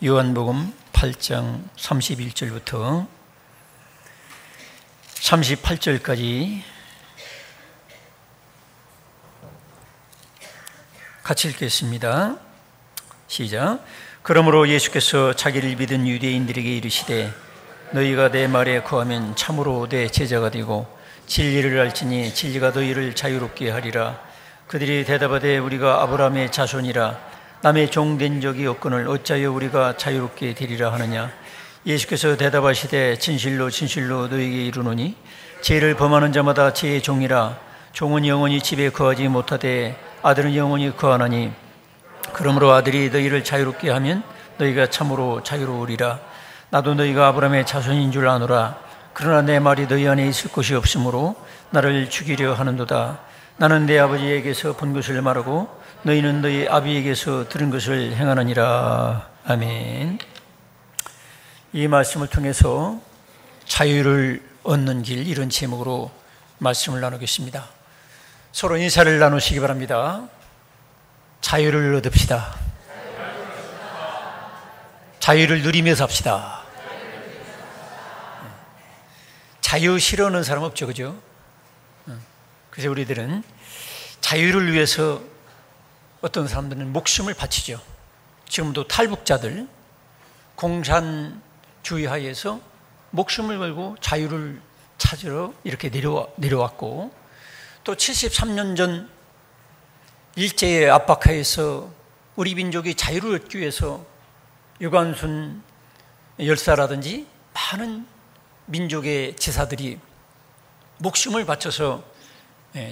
요한복음 8장 31절부터 38절까지 같이 읽겠습니다. 시작. 그러므로 예수께서 자기를 믿은 유대인들에게 이르시되 너희가 내 말에 거하면 참으로 내 제자가 되고 진리를 알지니 진리가 너희를 자유롭게 하리라. 그들이 대답하되 우리가 아브라함의 자손이라 남의 종 된 적이 없거늘 어찌하여 우리가 자유롭게 되리라 하느냐. 예수께서 대답하시되 진실로 진실로 너희에게 이르노니 죄를 범하는 자마다 죄의 종이라. 종은 영원히 집에 거하지 못하되 아들은 영원히 거하나니 그러므로 아들이 너희를 자유롭게 하면 너희가 참으로 자유로우리라. 나도 너희가 아브라함의 자손인 줄 아노라. 그러나 내 말이 너희 안에 있을 것이 없으므로 나를 죽이려 하는도다. 나는 내 아버지에게서 본 것을 말하고 너희는 너희 아비에게서 들은 것을 행하느니라. 아멘. 이 말씀을 통해서 자유를 얻는 길, 이런 제목으로 말씀을 나누겠습니다. 서로 인사를 나누시기 바랍니다. 자유를 얻읍시다. 자유를 누리며 삽시다. 자유 싫어하는 사람 없죠, 그죠? 그래서 우리들은 자유를 위해서 어떤 사람들은 목숨을 바치죠. 지금도 탈북자들 공산주의 하에서 목숨을 걸고 자유를 찾으러 이렇게 내려왔고, 또 73년 전 일제의 압박하에서 우리 민족이 자유를 얻기 위해서 유관순 열사라든지 많은 민족의 지사들이 목숨을 바쳐서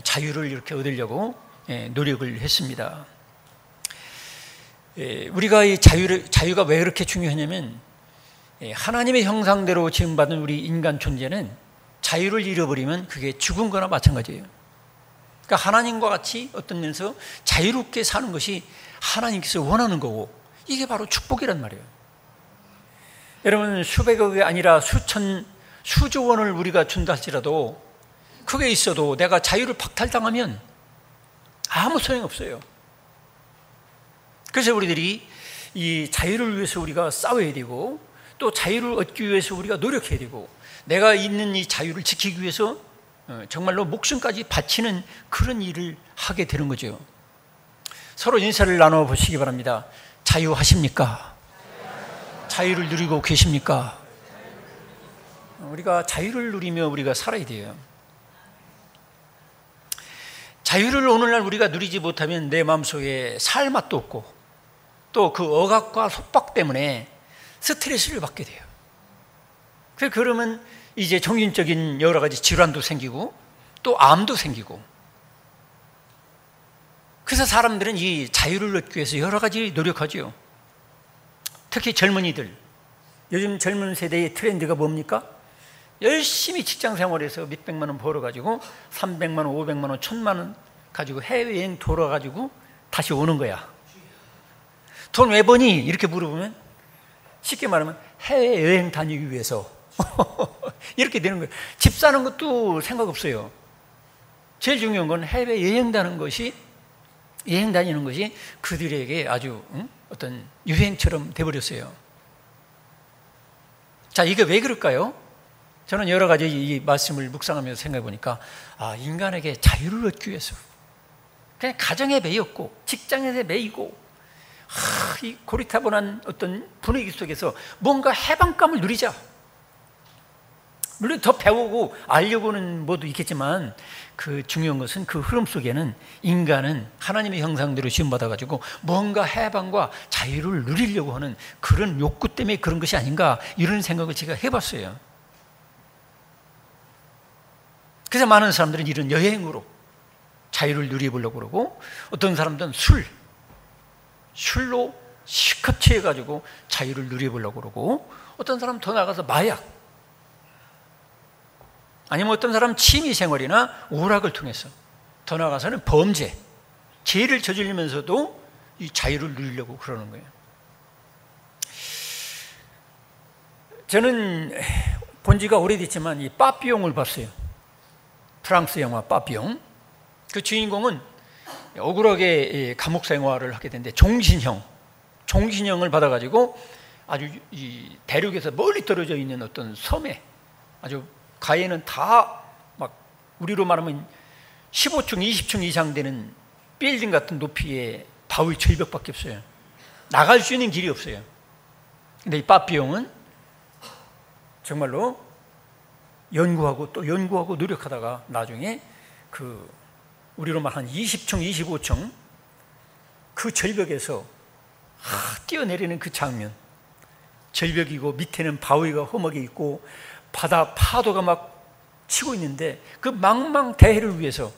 자유를 이렇게 얻으려고 노력을 했습니다. 우리가 이 자유가 왜 그렇게 중요하냐면, 하나님의 형상대로 지음받은 우리 인간 존재는 자유를 잃어버리면 그게 죽은 거나 마찬가지예요. 그러니까 하나님과 같이 어떤 면에서 자유롭게 사는 것이 하나님께서 원하는 거고, 이게 바로 축복이란 말이에요. 여러분, 수백억이 아니라 수조 원을 우리가 준다 할지라도 그게 있어도 내가 자유를 박탈당하면 아무 소용없어요. 그래서 우리들이 이 자유를 위해서 우리가 싸워야 되고, 또 자유를 얻기 위해서 우리가 노력해야 되고, 내가 있는 이 자유를 지키기 위해서 정말로 목숨까지 바치는 그런 일을 하게 되는 거죠. 서로 인사를 나눠보시기 바랍니다. 자유하십니까? 자유를 누리고 계십니까? 우리가 자유를 누리며 우리가 살아야 돼요. 자유를 오늘날 우리가 누리지 못하면 내 마음속에 살 맛도 없고, 또 그 억압과 속박 때문에 스트레스를 받게 돼요. 그러면 이제 정신적인 여러 가지 질환도 생기고 또 암도 생기고, 그래서 사람들은 이 자유를 얻기 위해서 여러 가지 노력하죠. 특히 젊은이들, 요즘 젊은 세대의 트렌드가 뭡니까? 열심히 직장 생활해서 몇백만 원 벌어가지고 300만 원, 500만 원, 1000만 원 가지고 해외여행 돌아가지고 다시 오는 거야. 돈 왜 버니? 이렇게 물어보면 쉽게 말하면 해외여행 다니기 위해서 이렇게 되는 거예요. 집 사는 것도 생각 없어요. 제일 중요한 건 해외여행 다니는 것이 그들에게 아주 어떤 유행처럼 돼버렸어요. 자, 이게 왜 그럴까요? 저는 여러 가지 이 말씀을 묵상하면서 생각해 보니까, 인간에게 자유를 얻기 위해서 그냥 가정에 매였고 직장에서 매이고, 이 고리타분한 어떤 분위기 속에서 뭔가 해방감을 누리자. 물론 더 배우고 알려고는 뭐도 있겠지만, 그 중요한 것은 그 흐름 속에는 인간은 하나님의 형상대로 지음받아가지고 뭔가 해방과 자유를 누리려고 하는 그런 욕구 때문에 그런 것이 아닌가, 이런 생각을 제가 해봤어요. 그래서 많은 사람들은 이런 여행으로 자유를 누려보려고 그러고, 어떤 사람들은 술로 시컷 취해가지고 자유를 누려보려고 그러고, 어떤 사람은 더 나가서 마약, 아니면 어떤 사람은 취미생활이나 오락을 통해서, 더 나가서는 범죄, 죄를 저지르면서도 이 자유를 누리려고 그러는 거예요. 저는 본 지가 오래됐지만 이 빠삐용을 봤어요. 프랑스 영화 빠삐용. 그 주인공은 억울하게 감옥 생활을 하게 되는데 종신형 종신형을 받아가지고 아주 이 대륙에서 멀리 떨어져 있는 어떤 섬에 아주 가에는 다 막 우리로 말하면 15층, 20층 이상 되는 빌딩 같은 높이의 바위 절벽밖에 없어요. 나갈 수 있는 길이 없어요. 근데 이 빠삐용은 정말로 연구하고 또 연구하고 노력하다가 나중에 그 우리로 말한 20층, 25층 그 절벽에서 뛰어내리는 그 장면, 절벽이고 밑에는 바위가 험하게 있고 바다 파도가 막 치고 있는데 그 망망대해를 위해서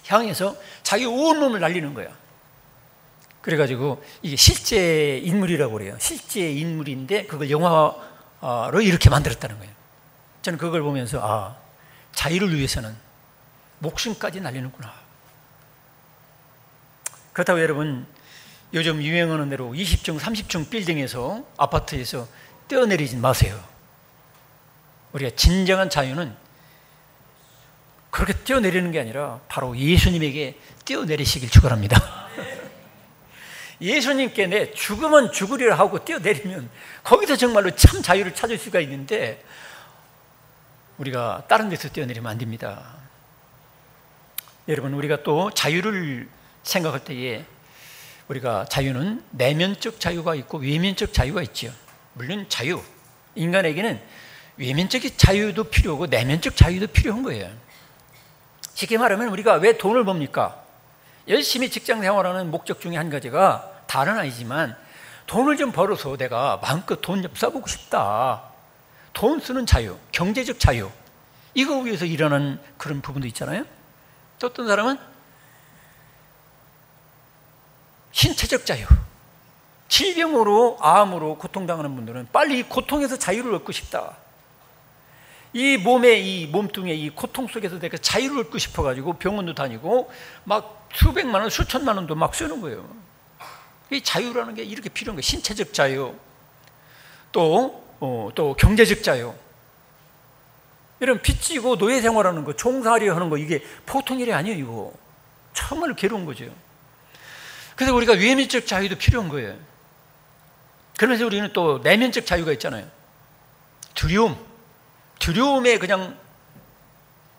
향해서 자기 온몸을 날리는 거야. 그래가지고 이게 실제 인물이라고 그래요. 실제 인물인데 그걸 영화로 이렇게 만들었다는 거예요. 저는 그걸 보면서 자유를 위해서는 목숨까지 날리는구나. 그렇다고 여러분 요즘 유행하는 대로 20층, 30층 빌딩에서 아파트에서 뛰어내리지 마세요. 우리가 진정한 자유는 그렇게 뛰어내리는 게 아니라 바로 예수님에게 뛰어내리시길 축원합니다. 예수님께 내 죽으면 죽으리라 하고 뛰어내리면 거기서 정말로 참 자유를 찾을 수가 있는데 우리가 다른 데서 뛰어내리면 안 됩니다. 여러분 우리가 또 자유를 생각할 때에 우리가 자유는 내면적 자유가 있고 외면적 자유가 있죠. 물론 자유, 인간에게는 외면적인 자유도 필요하고 내면적 자유도 필요한 거예요. 쉽게 말하면 우리가 왜 돈을 법니까? 열심히 직장 생활하는 목적 중에 한 가지가 다른 아니지만 돈을 좀 벌어서 내가 마음껏 돈 좀 써보고 싶다. 돈 쓰는 자유, 경제적 자유, 이거 위해서 일어나는 그런 부분도 있잖아요. 또 어떤 사람은 신체적 자유, 질병으로 암으로 고통당하는 분들은 빨리 이 고통에서 자유를 얻고 싶다. 이 몸의 이 몸뚱이의 이 고통 속에서 내가 자유를 얻고 싶어가지고 병원도 다니고 막 수백만 원, 수천만 원도 막 쓰는 거예요. 이 자유라는 게 이렇게 필요한 거예요. 신체적 자유, 또 경제적 자유. 이런 빚지고 노예 생활하는 거, 종살이 하는 거, 이게 보통 일이 아니에요. 이거 정말 괴로운 거죠. 그래서 우리가 외면적 자유도 필요한 거예요. 그러면서 우리는 또 내면적 자유가 있잖아요. 두려움에 그냥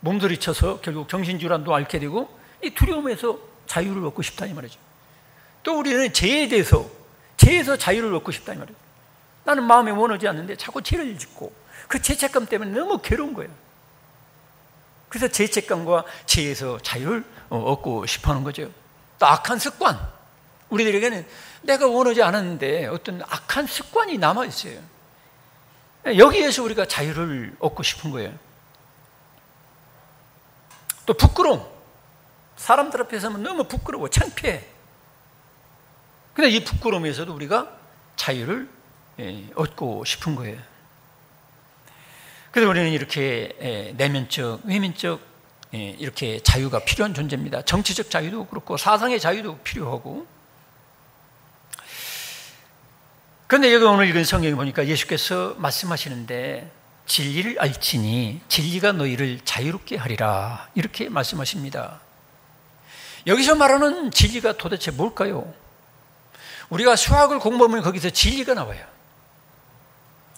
몸서리쳐서 결국 정신질환도 앓게 되고 이 두려움에서 자유를 얻고 싶다 이 말이죠. 또 우리는 죄에서 자유를 얻고 싶다 이 말이에요. 나는 마음에 원하지 않는데 자꾸 죄를 짓고 그 죄책감 때문에 너무 괴로운 거예요. 그래서 죄책감과 죄에서 자유를 얻고 싶어하는 거죠. 또 악한 습관, 우리들에게는 내가 원하지 않았는데 어떤 악한 습관이 남아있어요. 여기에서 우리가 자유를 얻고 싶은 거예요. 또 부끄러움, 사람들 앞에서 하면 너무 부끄러워, 창피해. 근데 이 부끄러움에서도 우리가 자유를 얻고 싶은 거예요. 그래서 우리는 이렇게 내면적, 외면적 이렇게 자유가 필요한 존재입니다. 정치적 자유도 그렇고 사상의 자유도 필요하고. 그런데 여기 오늘 읽은 성경에 보니까 예수께서 말씀하시는데 진리를 알지니 진리가 너희를 자유롭게 하리라 이렇게 말씀하십니다. 여기서 말하는 진리가 도대체 뭘까요? 우리가 수학을 공부하면 거기서 진리가 나와요.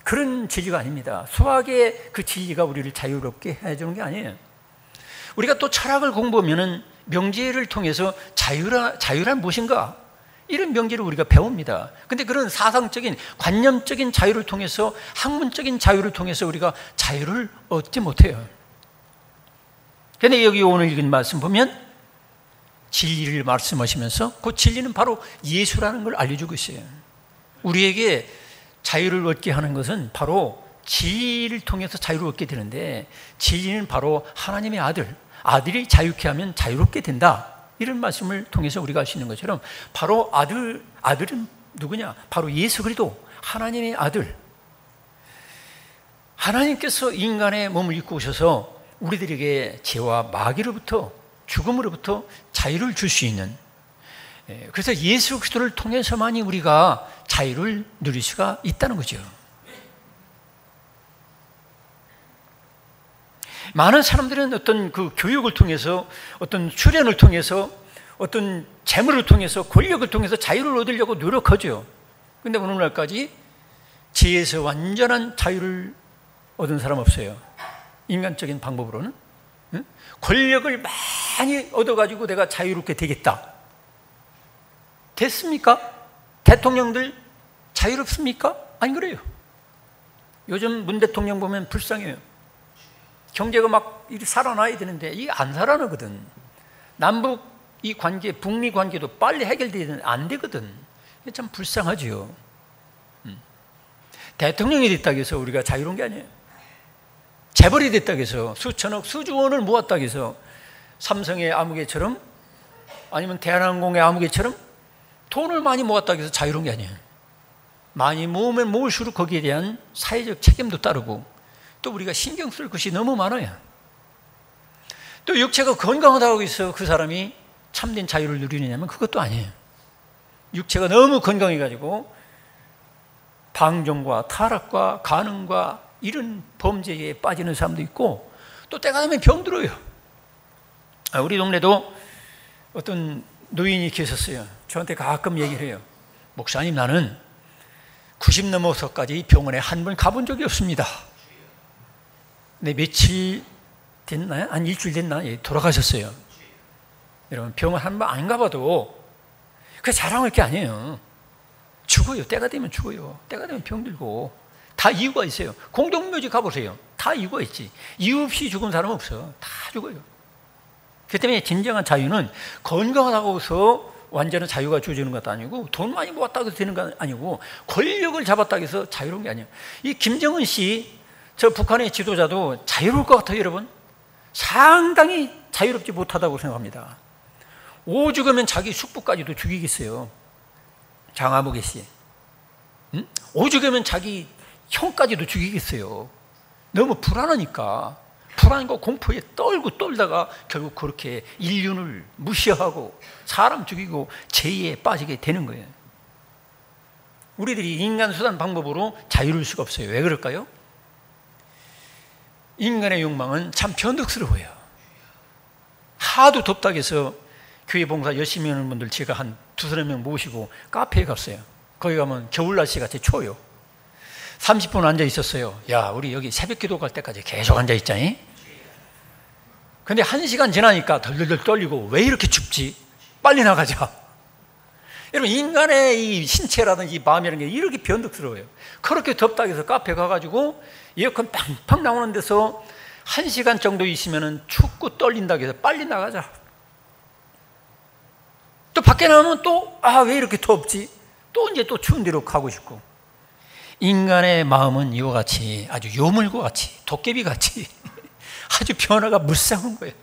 그런 진리가 아닙니다. 수학의 그 진리가 우리를 자유롭게 해주는 게 아니에요. 우리가 또 철학을 공부하면 명제를 통해서 자유란 무엇인가? 이런 명제를 우리가 배웁니다. 근데 그런 사상적인 관념적인 자유를 통해서 학문적인 자유를 통해서 우리가 자유를 얻지 못해요. 그런데 여기 오늘 읽은 말씀 보면 진리를 말씀하시면서 그 진리는 바로 예수라는 걸 알려주고 있어요. 우리에게 자유를 얻게 하는 것은 바로 진리를 통해서 자유를 얻게 되는데 진리는 바로 하나님의 아들이 자유케 하면 자유롭게 된다. 이런 말씀을 통해서 우리가 알 수 있는 것처럼 바로 아들은 누구냐? 바로 예수 그리스도 하나님의 아들. 하나님께서 인간의 몸을 입고 오셔서 우리들에게 죄와 마귀로부터 죽음으로부터 자유를 줄 수 있는, 그래서 예수 그리스도를 통해서만이 우리가 자유를 누릴 수가 있다는 거죠. 많은 사람들은 어떤 그 교육을 통해서, 어떤 수련을 통해서, 어떤 재물을 통해서, 권력을 통해서 자유를 얻으려고 노력하죠. 근데 오늘날까지 죄에서 완전한 자유를 얻은 사람 없어요. 인간적인 방법으로는. 응? 권력을 많이 얻어가지고 내가 자유롭게 되겠다. 됐습니까? 대통령들 자유롭습니까? 안 그래요. 요즘 문 대통령 보면 불쌍해요. 경제가 막 이렇게 살아나야 되는데 이게 안 살아나거든. 남북 이 관계, 북미 관계도 빨리 해결돼야 되는데 안 되거든. 이게 참 불쌍하지요. 대통령이 됐다고 해서 우리가 자유로운 게 아니에요. 재벌이 됐다고 해서 수천억, 수조원을 모았다고 해서 삼성의 아무개처럼 아니면 대한항공의 아무개처럼 돈을 많이 모았다고 해서 자유로운 게 아니에요. 많이 모으면 모을수록 거기에 대한 사회적 책임도 따르고 또 우리가 신경 쓸 것이 너무 많아요. 또 육체가 건강하다고 해서 그 사람이 참된 자유를 누리느냐면 그것도 아니에요. 육체가 너무 건강해가지고 방종과 타락과 간음과 이런 범죄에 빠지는 사람도 있고 또 때가 되면 병들어요. 우리 동네도 어떤 노인이 계셨어요. 저한테 가끔 얘기를 해요. 목사님, 나는 90 넘어서까지 병원에 한 번 가본 적이 없습니다. 근데 며칠 됐나요? 한 일주일 됐나? 돌아가셨어요. 여러분, 병원 한 번 안 가봐도 그게 자랑할 게 아니에요. 죽어요. 때가 되면 죽어요. 때가 되면 병들고 다 이유가 있어요. 공동묘지 가보세요. 다 이유가 있지. 이유 없이 죽은 사람은 없어. 다 죽어요. 그 때문에 진정한 자유는 건강하다고 해서 완전한 자유가 주어지는 것도 아니고 돈 많이 모았다고 해서 되는 건 아니고 권력을 잡았다고 해서 자유로운 게 아니에요. 이 김정은 씨, 저 북한의 지도자도 자유로울 것 같아요, 여러분. 상당히 자유롭지 못하다고 생각합니다. 오죽하면 자기 숙부까지도 죽이겠어요. 장아무개 씨. 응? 오죽하면 자기 형까지도 죽이겠어요. 너무 불안하니까. 불안과 공포에 떨다가 결국 그렇게 인륜을 무시하고 사람 죽이고 죄에 빠지게 되는 거예요. 우리들이 인간 수단 방법으로 자유로울 수가 없어요. 왜 그럴까요? 인간의 욕망은 참 변덕스러워요. 하도 덥다고 해서 교회 봉사 열심히 하는 분들 제가 한 2-3명 모시고 카페에 갔어요. 거기 가면 겨울 날씨 같이 추워요. 30분 앉아 있었어요. 야, 우리 여기 새벽 기도 갈 때까지 계속 앉아 있자니? 근데 1시간 지나니까 덜덜덜 떨리고 왜 이렇게 춥지? 빨리 나가자. 여러분, 인간의 이 신체라든지 마음이라는 게 이렇게 변덕스러워요. 그렇게 덥다고 해서 카페 가가지고 에어컨 팡팡 나오는 데서 1시간 정도 있으면 춥고 떨린다고 해서 빨리 나가자. 또 밖에 나오면 또, 왜 이렇게 덥지? 또 이제 또 추운 데로 가고 싶고. 인간의 마음은 이와 같이 아주 요물과 같이 도깨비 같이 아주 변화가 무쌍한 거예요.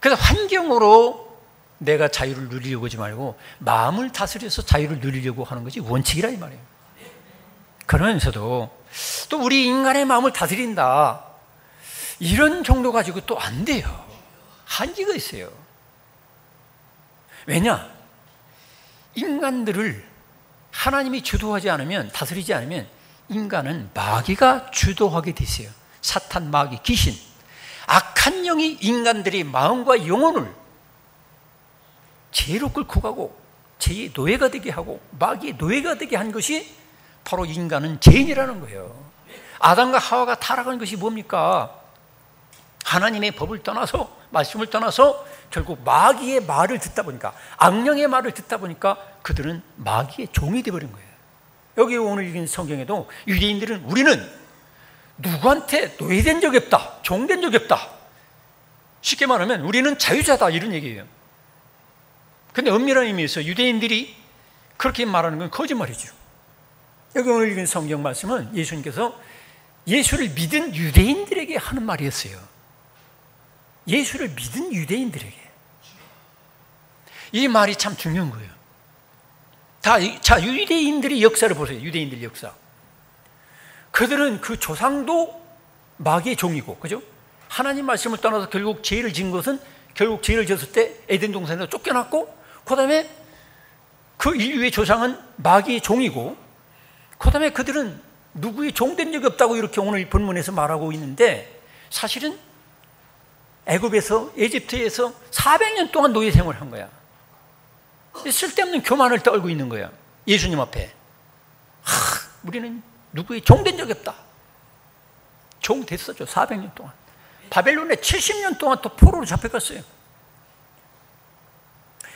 그래서 환경으로 내가 자유를 누리려고 하지 말고 마음을 다스려서 자유를 누리려고 하는 것이 원칙이라 이 말이에요. 그러면서도 또 우리 인간의 마음을 다스린다, 이런 정도 가지고 또 안 돼요. 한계가 있어요. 왜냐? 인간들을 하나님이 주도하지 않으면, 다스리지 않으면 인간은 마귀가 주도하게 돼 있어요. 사탄, 마귀, 귀신, 악한 영이 인간들의 마음과 영혼을 죄로 끌고 가고 죄의 노예가 되게 하고 마귀의 노예가 되게 한 것이 바로 인간은 죄인이라는 거예요. 아담과 하와가 타락한 것이 뭡니까? 하나님의 법을 떠나서, 말씀을 떠나서 결국 마귀의 말을 듣다 보니까, 악령의 말을 듣다 보니까 그들은 마귀의 종이 되어버린 거예요. 여기 오늘 읽은 성경에도 유대인들은 우리는 누구한테 노예된 적이 없다, 종된 적이 없다, 쉽게 말하면 우리는 자유자다, 이런 얘기예요. 근데 엄밀한 의미에서 유대인들이 그렇게 말하는 건 거짓말이죠. 여기 오늘 읽은 성경 말씀은 예수님께서 예수를 믿은 유대인들에게 하는 말이었어요. 예수를 믿은 유대인들에게. 이 말이 참 중요한 거예요. 자, 유대인들의 역사를 보세요. 유대인들의 역사. 그들은 그 조상도 마귀의 종이고, 그죠? 하나님 말씀을 떠나서 결국 죄를 지은 것은, 결국 죄를 지었을 때 에덴 동산에서 쫓겨났고, 그 다음에 그 인류의 조상은 마귀의 종이고, 그 다음에 그들은 누구의 종된 적이 없다고 이렇게 오늘 본문에서 말하고 있는데, 사실은 애굽에서, 에집트에서 400년 동안 노예 생활을 한 거야. 쓸데없는 교만을 떨고 있는 거야. 예수님 앞에. 우리는 누구의 종된 적이 없다. 종 됐었죠. 400년 동안. 바벨론에 70년 동안 또 포로로 잡혀갔어요.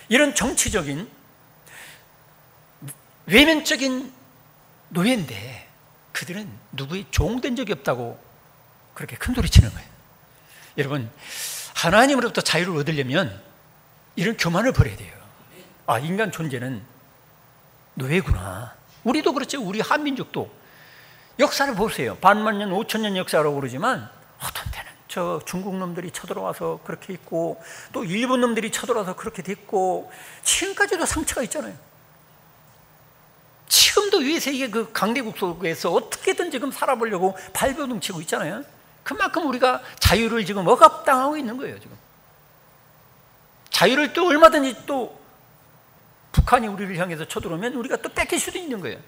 이런 정치적인 외면적인 노예인데 그들은 누구의 종된 적이 없다고 그렇게 큰 소리 치는 거예요. 여러분, 하나님으로부터 자유를 얻으려면 이런 교만을 버려야 돼요. 인간 존재는 노예구나. 우리도 그렇죠. 우리 한민족도 역사를 보세요. 반만년, 5천년 역사라고 그러지만 어떤 때는 저 중국 놈들이 쳐들어와서 그렇게 있고 또 일본 놈들이 쳐들어와서 그렇게 됐고 지금까지도 상처가 있잖아요. 지금도 위세계 그 강대국 속에서 어떻게든 지금 살아보려고 발버둥치고 있잖아요. 그만큼 우리가 자유를 지금 억압당하고 있는 거예요. 지금 자유를 또 얼마든지 또 북한이 우리를 향해서 쳐들어오면 우리가 또 뺏길 수도 있는 거예요.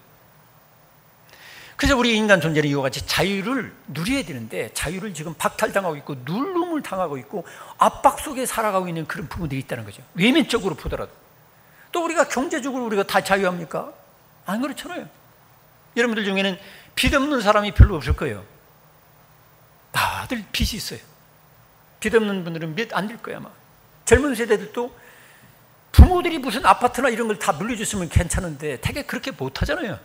그래서 우리 인간 존재는 이와 같이 자유를 누려야 되는데 자유를 지금 박탈당하고 있고 누름을 당하고 있고 압박 속에 살아가고 있는 그런 부분들이 있다는 거죠. 외면적으로 보더라도. 또 우리가 경제적으로 우리가 다 자유합니까? 안 그렇잖아요. 여러분들 중에는 빚 없는 사람이 별로 없을 거예요. 다들 빚이 있어요. 빚 없는 분들은 빚 안 질 거야 아마. 젊은 세대들도 부모들이 무슨 아파트나 이런 걸 다 물려줬으면 괜찮은데 되게 그렇게 못하잖아요.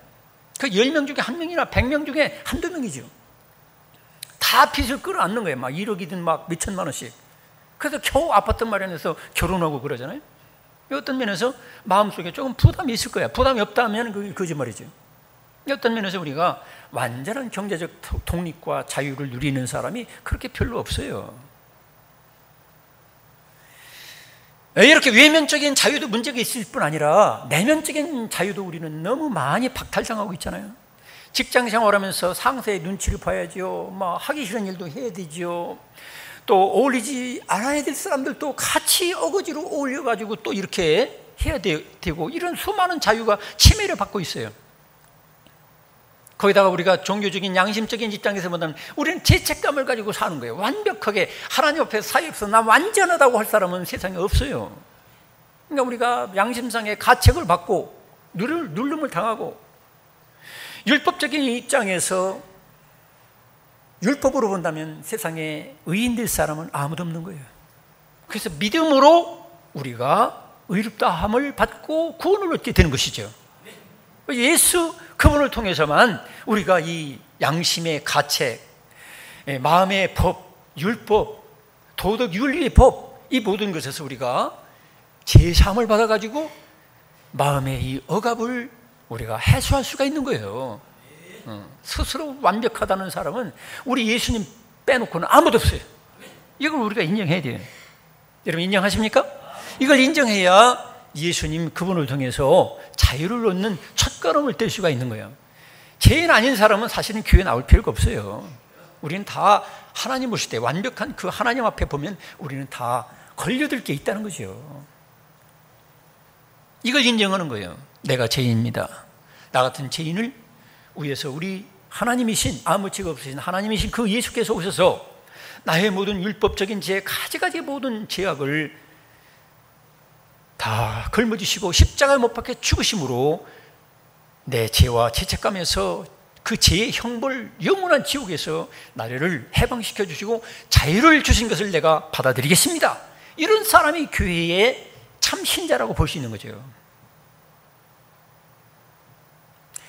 그 10명 중에 1명이나 100명 중에 한두 명이죠. 다 빚을 끌어안는 거예요. 막 1억이든 막 몇천만 원씩. 그래서 겨우 아파트 마련해서 결혼하고 그러잖아요. 어떤 면에서 마음속에 조금 부담이 있을 거야. 부담이 없다면 그게 거짓말이죠. 어떤 면에서 우리가 완전한 경제적 독립과 자유를 누리는 사람이 그렇게 별로 없어요. 이렇게 외면적인 자유도 문제가 있을 뿐 아니라 내면적인 자유도 우리는 너무 많이 박탈당하고 있잖아요. 직장 생활하면서 상사의 눈치를 봐야죠. 하기 싫은 일도 해야 되죠. 또 어울리지 않아야 될 사람들도 같이 어거지로 어울려가지고 또 이렇게 해야 되고 이런 수많은 자유가 침해를 받고 있어요. 거기다가 우리가 종교적인 양심적인 입장에서 보면 우리는 죄책감을 가지고 사는 거예요. 완벽하게 하나님 앞에 사역에서 나 완전하다고 할 사람은 세상에 없어요. 그러니까 우리가 양심상의 가책을 받고 누름을 당하고 율법적인 입장에서 율법으로 본다면 세상에 의인 될 사람은 아무도 없는 거예요. 그래서 믿음으로 우리가 의롭다함을 받고 구원을 얻게 되는 것이죠. 예수 그분을 통해서만 우리가 이 양심의 가책, 마음의 법, 율법, 도덕 윤리의 법, 이 모든 것에서 우리가 제사함을 받아가지고 마음의 이 억압을 우리가 해소할 수가 있는 거예요. 스스로 완벽하다는 사람은 우리 예수님 빼놓고는 아무도 없어요. 이걸 우리가 인정해야 돼요. 여러분 인정하십니까? 이걸 인정해야 예수님 그분을 통해서 자유를 얻는 첫걸음을 뗄 수가 있는 거예요. 죄인 아닌 사람은 사실은 교회 나올 필요가 없어요. 우리는 다 하나님 오실 때 완벽한 그 하나님 앞에 보면 우리는 다 걸려들 게 있다는 거죠. 이걸 인정하는 거예요. 내가 죄인입니다. 나 같은 죄인을 위해서 우리 하나님이신 아무 죄가 없으신 하나님이신 그 예수께서 오셔서 나의 모든 율법적인 죄, 가지가지 모든 죄악을 다 걸머지시고 십자가에 못 박혀 죽으심으로 내 죄와 죄책감에서 그 죄의 형벌, 영원한 지옥에서 나를 해방시켜 주시고 자유를 주신 것을 내가 받아들이겠습니다. 이런 사람이 교회의 참 신자라고 볼 수 있는 거죠.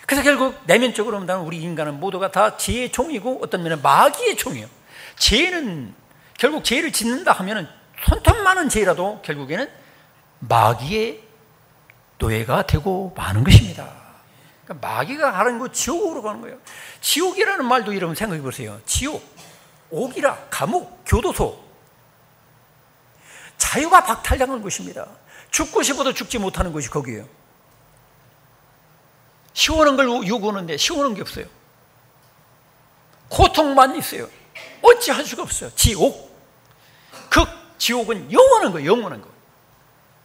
그래서 결국 내면적으로 보면 우리 인간은 모두가 다 죄의 종이고 어떤 면은 마귀의 종이에요. 죄는 결국 죄를 짓는다 하면은 손톱 많은 죄라도 결국에는 마귀의 노예가 되고 마는 것입니다. 그러니까 마귀가 가는 거 지옥으로 가는 거예요. 지옥이라는 말도 여러분 생각해 보세요. 지옥, 옥이라, 감옥, 교도소. 자유가 박탈당한 것입니다. 죽고 싶어도 죽지 못하는 것이 거기에요. 시원한 걸 요구하는데 시원한 게 없어요. 고통만 있어요. 어찌할 수가 없어요. 지옥. 그 지옥은 영원한 거예요. 영원한 거.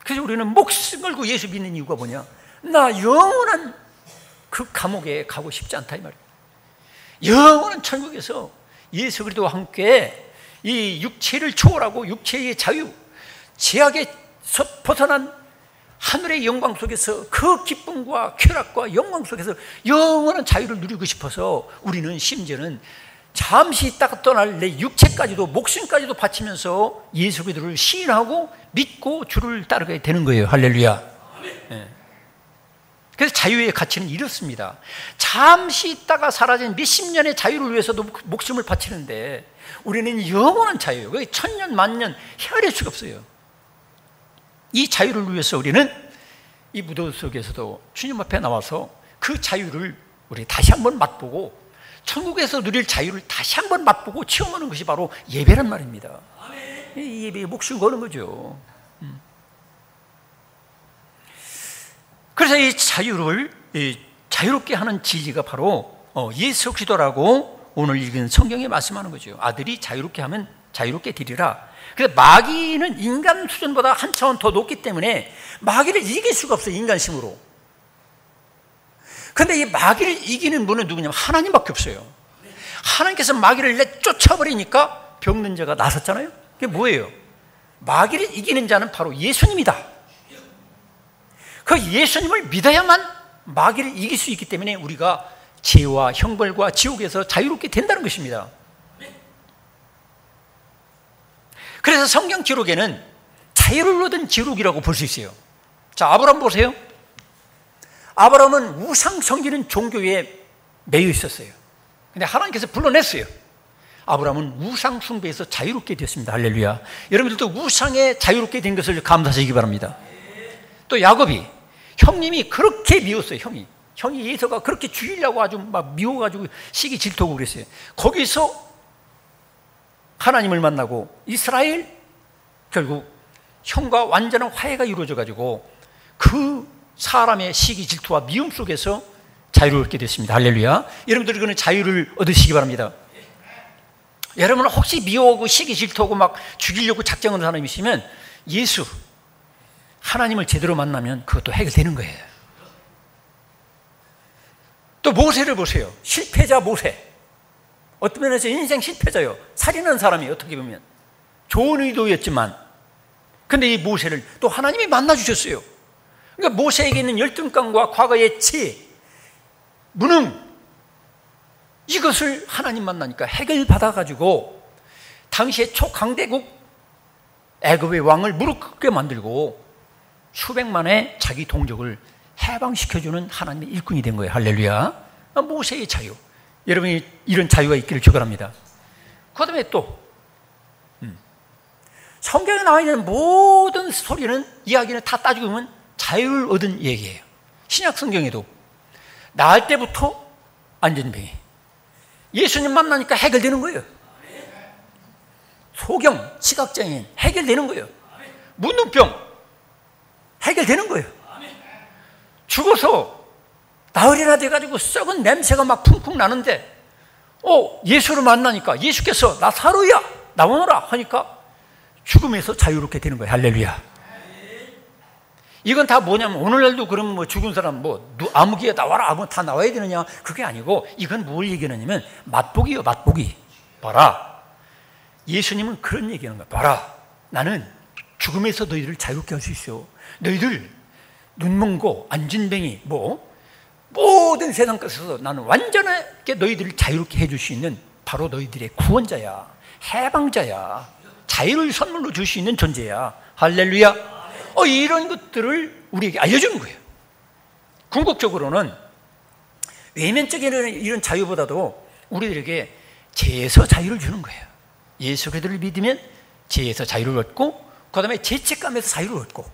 그래서 우리는 목숨 걸고 예수 믿는 이유가 뭐냐? 나 영원한 그 감옥에 가고 싶지 않다 이 말이에요. 영원한 천국에서 예수 그리스도와 함께 이 육체를 초월하고 육체의 자유, 죄악에서 벗어난 하늘의 영광 속에서 그 기쁨과 쾌락과 영광 속에서 영원한 자유를 누리고 싶어서 우리는 심지어는 잠시 있다가 떠날 내 육체까지도 목숨까지도 바치면서 예수 그리스도를 시인하고 믿고 주를 따르게 되는 거예요. 할렐루야. 네. 그래서 자유의 가치는 이렇습니다. 잠시 있다가 사라진 몇십 년의 자유를 위해서도 목숨을 바치는데 우리는 영원한 자유예요. 그게 천년 만년 헤아릴 수가 없어요. 이 자유를 위해서 우리는 이 무덤 속에서도 주님 앞에 나와서 그 자유를 우리 다시 한번 맛보고 천국에서 누릴 자유를 다시 한번 맛보고 체험하는 것이 바로 예배란 말입니다. 이 예배에 목숨 거는 거죠. 그래서 이 자유를 자유롭게 하는 진리가 바로 예수 그리스도라고 오늘 읽은 성경에 말씀하는 거죠. 아들이 자유롭게 하면 자유롭게 되리라. 그래서 마귀는 인간 수준보다 한 차원 더 높기 때문에 마귀를 이길 수가 없어요. 인간심으로. 그런데 이 마귀를 이기는 분은 누구냐면 하나님밖에 없어요. 하나님께서 마귀를 내쫓아버리니까 병든 자가 나섰잖아요. 그게 뭐예요? 마귀를 이기는 자는 바로 예수님이다. 그 예수님을 믿어야만 마귀를 이길 수 있기 때문에 우리가 죄와 형벌과 지옥에서 자유롭게 된다는 것입니다. 그래서 성경 기록에는 자유를 얻은 기록이라고 볼 수 있어요. 자, 아브라함 보세요. 아브라함은 우상 섬기는 종교에 매여 있었어요. 근데 하나님께서 불러냈어요. 아브라함은 우상 숭배에서 자유롭게 되었습니다. 할렐루야. 여러분들도 우상에 자유롭게 된 것을 감사하시기 바랍니다. 또 야곱이 형님이 그렇게 미웠어요. 형이 예서가 그렇게 죽이려고 아주 막 미워가지고 시기 질투하고 그랬어요. 거기서 하나님을 만나고 이스라엘 결국 형과 완전한 화해가 이루어져 가지고 그 사람의 시기 질투와 미움 속에서 자유를 얻게 됐습니다. 할렐루야. 여러분들 그는 자유를 얻으시기 바랍니다. 여러분 혹시 미워하고 시기 질투하고 막 죽이려고 작정하는 사람이시면 예수 하나님을 제대로 만나면 그것도 해결되는 거예요. 또 모세를 보세요. 실패자 모세. 어떤 면에서 인생 실패자요. 살인한 사람이 어떻게 보면 좋은 의도였지만 근데 이 모세를 또 하나님이 만나주셨어요. 그러니까 모세에게 있는 열등감과 과거의 죄, 무능 이것을 하나님 만나니까 해결받아가지고 당시의 초강대국 애굽의 왕을 무릎 꿇게 만들고 수백만의 자기 동족을 해방시켜주는 하나님의 일꾼이 된 거예요. 할렐루야. 모세의 자유. 여러분이 이런 자유가 있기를 축원합니다. 그 다음에 또 성경에 나와 있는 모든 스토리는 이야기는 다 따지고 보면 자유를 얻은 얘기예요. 신약 성경에도 나을 때부터 안전병이 예수님 만나니까 해결되는 거예요. 소경, 시각장애인 해결되는 거예요. 문둥병 해결되는 거예요. 죽어서 나흘이나 돼가지고 썩은 냄새가 막 쿵쿵 나는데 예수를 만나니까 예수께서 나사로야 나오너라 하니까 죽음에서 자유롭게 되는 거예요. 할렐루야. 이건 다 뭐냐면 오늘날도 그러면 뭐 죽은 사람 뭐 아무개에 나와라 아무 다 나와야 되느냐 그게 아니고 이건 뭘 얘기하느냐면 맛보기요. 맛보기. 봐라. 예수님은 그런 얘기하는 거야. 봐라. 나는 죽음에서 너희들을 자유롭게 할 수 있어. 너희들 눈먼고 안진뱅이 모든 세상 것에서 나는 완전하게 너희들을 자유롭게 해줄 수 있는 바로 너희들의 구원자야. 해방자야. 자유를 선물로 줄 수 있는 존재야. 할렐루야. 이런 것들을 우리에게 알려주는 거예요. 궁극적으로는 외면적인 이런 자유보다도 우리들에게 죄에서 자유를 주는 거예요. 예수 그리스도를 믿으면 죄에서 자유를 얻고 그 다음에 죄책감에서 자유를 얻고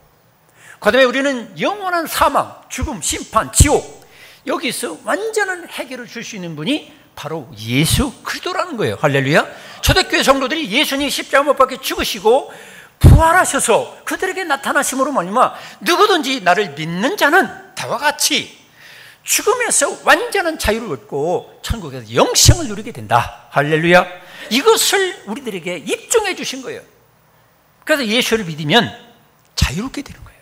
그 다음에 우리는 영원한 사망, 죽음, 심판, 지옥 여기서 완전한 해결을 줄 수 있는 분이 바로 예수 그리스도라는 거예요. 할렐루야. 초대교회 성도들이 예수님이 십자가 못 박혀 죽으시고 부활하셔서 그들에게 나타나심으로 말미암아 누구든지 나를 믿는 자는 다와 같이 죽음에서 완전한 자유를 얻고 천국에서 영생을 누리게 된다. 할렐루야. 이것을 우리들에게 입증해 주신 거예요. 그래서 예수를 믿으면 자유롭게 되는 거예요.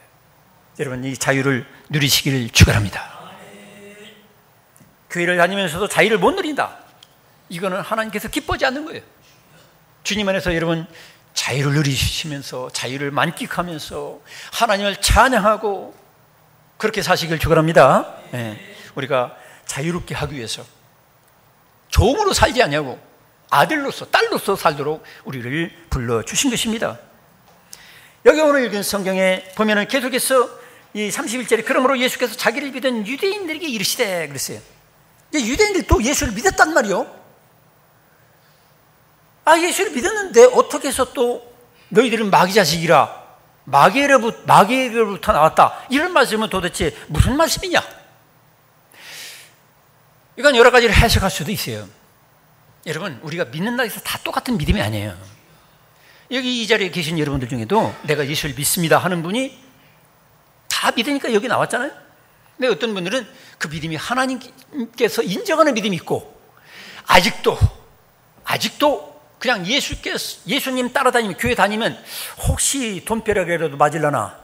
여러분 이 자유를 누리시기를 축원합니다. 교회를 다니면서도 자유를 못 누린다. 이거는 하나님께서 기뻐하지 않는 거예요. 주님 안에서 여러분 자유를 누리시면서 자유를 만끽하면서 하나님을 찬양하고 그렇게 사시길 축원합니다. 우리가 자유롭게 하기 위해서 종으로 살지 않냐고 아들로서 딸로서 살도록 우리를 불러주신 것입니다. 여기 오늘 읽은 성경에 보면은 계속해서 이 31절에 그러므로 예수께서 자기를 믿은 유대인들에게 이르시되 그랬어요. 유대인들도 예수를 믿었단 말이요. 예수를 믿었는데 어떻게 해서 또 너희들은 마귀 자식이라 마귀로부터 나왔다 이런 말씀은 도대체 무슨 말씀이냐? 이건 여러 가지를 해석할 수도 있어요. 여러분, 우리가 믿는다 해서 다 똑같은 믿음이 아니에요. 여기 이 자리에 계신 여러분들 중에도 내가 예수를 믿습니다 하는 분이 다 믿으니까 여기 나왔잖아요. 근데 어떤 분들은 그 믿음이 하나님께서 인정하는 믿음이 있고 아직도 그냥 예수님 따라다니면 교회 다니면 혹시 돈벼락이라도 맞으려나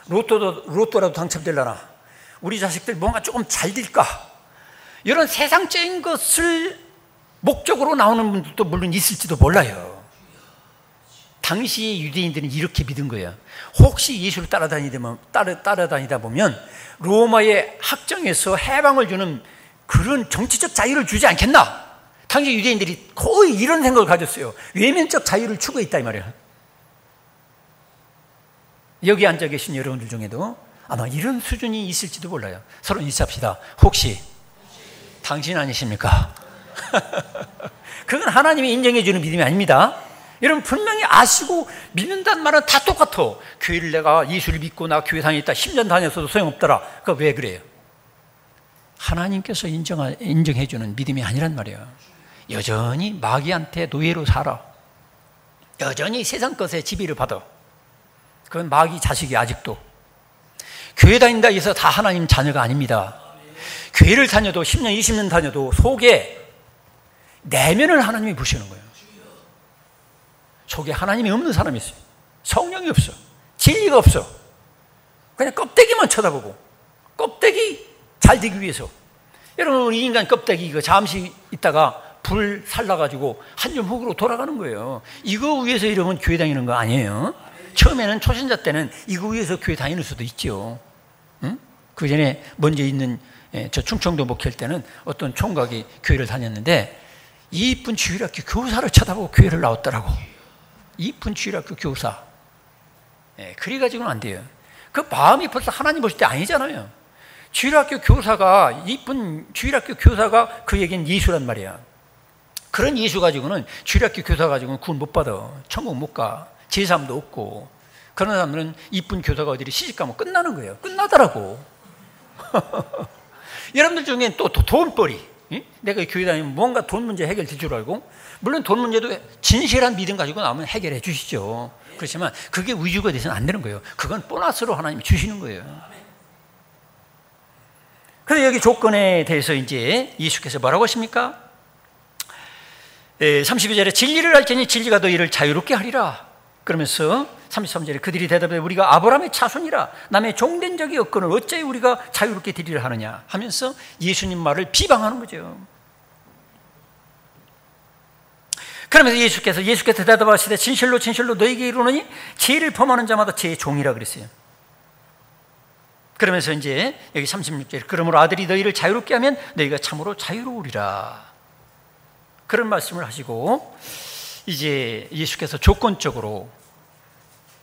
로또라도 당첨되려나 우리 자식들 뭔가 조금 잘 될까 이런 세상적인 것을 목적으로 나오는 분들도 물론 있을지도 몰라요. 당시의 유대인들은 이렇게 믿은 거예요. 혹시 예수를 따라다니다 보면 로마의 학정에서 해방을 주는 그런 정치적 자유를 주지 않겠나? 당시 유대인들이 거의 이런 생각을 가졌어요. 외면적 자유를 추구했다 이 말이에요. 여기 앉아 계신 여러분들 중에도 아마 이런 수준이 있을지도 몰라요. 서로 인사합시다. 혹시 당신 아니십니까? 그건 하나님이 인정해 주는 믿음이 아닙니다. 여러분 분명히 아시고 믿는다는 말은 다 똑같아. 교회를 내가 예수를 믿고 나 교회 다녔다 10년 다녔어도 소용없더라. 그거 왜 그래요? 하나님께서 인정해 주는 믿음이 아니란 말이에요. 여전히 마귀한테 노예로 살아. 여전히 세상 것에 지배를 받아. 그건 마귀 자식이 아직도. 교회 다닌다 해서 다 하나님 자녀가 아닙니다. 교회를 다녀도 10년 20년 다녀도 속에 내면을 하나님이 보시는 거예요. 속에 하나님이 없는 사람이 있어요. 성령이 없어. 진리가 없어. 그냥 껍데기만 쳐다보고 껍데기 잘 되기 위해서. 여러분 우리 인간 껍데기 이거 잠시 있다가 불 살라가지고 한 줌 흙으로 돌아가는 거예요. 이거 위해서 여러분 교회 다니는 거 아니에요. 처음에는 초신자 때는 이거 위해서 교회 다니는 수도 있죠. 응? 그 전에 먼저 있는 저 충청도 목회할 때는 어떤 총각이 교회를 다녔는데 이쁜 주일학교 교사를 쳐다보고 교회를 나왔더라고. 이쁜 주일학교 교사. 그래가지고는 안 돼요. 그 마음이 벌써 하나님 보실 때 아니잖아요. 주일학교 교사가 이쁜 주일학교 교사가 그에겐 예수란 말이야. 그런 예수 가지고는 주일학교 교사 가지고는 구원 못 받아. 천국 못 가. 제사함도 없고. 그런 사람들은 이쁜 교사가 어디를 시집가면 끝나는 거예요. 끝나더라고. 여러분들 중에 또 돈벌이. 내가 교회 다니면 뭔가 돈 문제 해결될 줄 알고 물론 돈 문제도 진실한 믿음 가지고 나오면 해결해 주시죠. 그렇지만 그게 위주가 돼서는 안 되는 거예요. 그건 보너스로 하나님이 주시는 거예요. 그래서 여기 조건에 대해서 이제 예수께서 뭐라고 하십니까? 32절에 진리를 알지니 진리가 너희를 자유롭게 하리라. 그러면서 33절에 그들이 대답해 우리가 아브라함의 자손이라 남의 종된 적이 없거늘 어찌 우리가 자유롭게 되리라 하느냐 하면서 예수님 말을 비방하는 거죠. 그러면서 예수께서 대답하시되 진실로 너희에게 이르노니 죄를 범하는 자마다 죄의 종이라 그랬어요. 그러면서 이제 여기 36절 그러므로 아들이 너희를 자유롭게 하면 너희가 참으로 자유로우리라. 그런 말씀을 하시고 이제 예수께서 조건적으로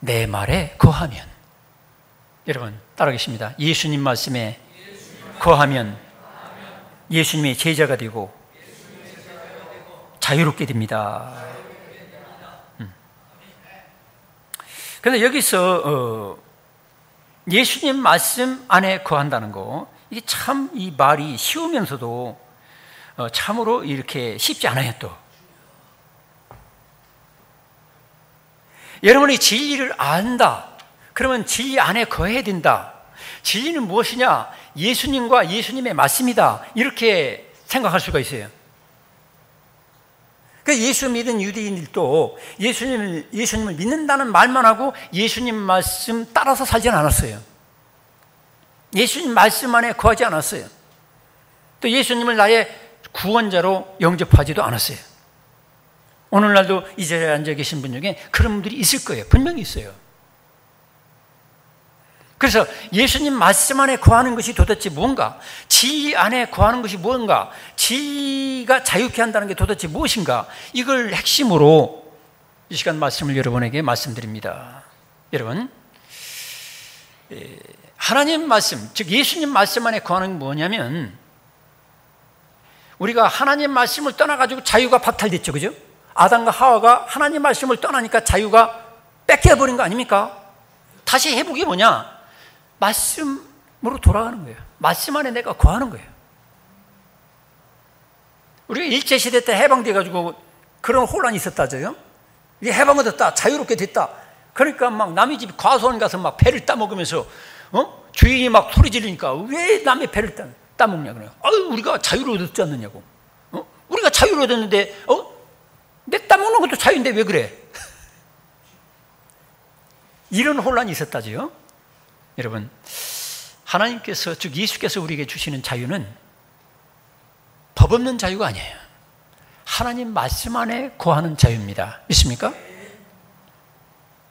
내 말에 거하면 여러분 따라 계십니다. 예수님 말씀에 거하면 예수님의 제자가 되고 자유롭게 됩니다. 그런데 여기서 예수님 말씀 안에 거한다는 거 이게 참 이 말이 쉬우면서도 참으로 이렇게 쉽지 않아요. 또 여러분이 진리를 안다 그러면 진리 안에 거해야 된다. 진리는 무엇이냐? 예수님과 예수님의 말씀이다. 이렇게 생각할 수가 있어요. 그러니까 예수 믿은 유대인들도 예수님을 믿는다는 말만 하고 예수님 말씀 따라서 살지는 않았어요. 예수님 말씀 안에 거하지 않았어요. 또 예수님을 나의 구원자로 영접하지도 않았어요. 오늘날도 이 자리에 앉아 계신 분 중에 그런 분들이 있을 거예요. 분명히 있어요. 그래서 예수님 말씀 안에 거하는 것이 도대체 뭔가, 지 안에 거하는 것이 뭔가, 지가 자유케 한다는 게 도대체 무엇인가, 이걸 핵심으로 이 시간 말씀을 여러분에게 말씀드립니다. 여러분, 하나님 말씀, 즉 예수님 말씀 안에 거하는 게 뭐냐면, 우리가 하나님 말씀을 떠나가지고 자유가 박탈됐죠, 그죠? 아담과 하와가 하나님 말씀을 떠나니까 자유가 뺏겨버린 거 아닙니까? 다시 회복이 뭐냐? 말씀으로 돌아가는 거예요. 말씀 안에 내가 거하는 거예요. 우리가 일제시대 때 해방돼가지고 그런 혼란이 있었다죠. 이제 해방을 됐다, 자유롭게 됐다. 그러니까 막 남의 집 과수원 가서 막 배를 따먹으면서 주인이 막 소리 지르니까 왜 남의 배를 따먹냐 그래요. 우리가 자유를 얻지 않느냐고. 우리가 자유를 얻었는데 내 따먹는 것도 자유인데 왜 그래? 이런 혼란이 있었다죠. 여러분, 하나님께서, 즉 예수께서 우리에게 주시는 자유는 법 없는 자유가 아니에요. 하나님 말씀 안에 거하는 자유입니다. 믿습니까?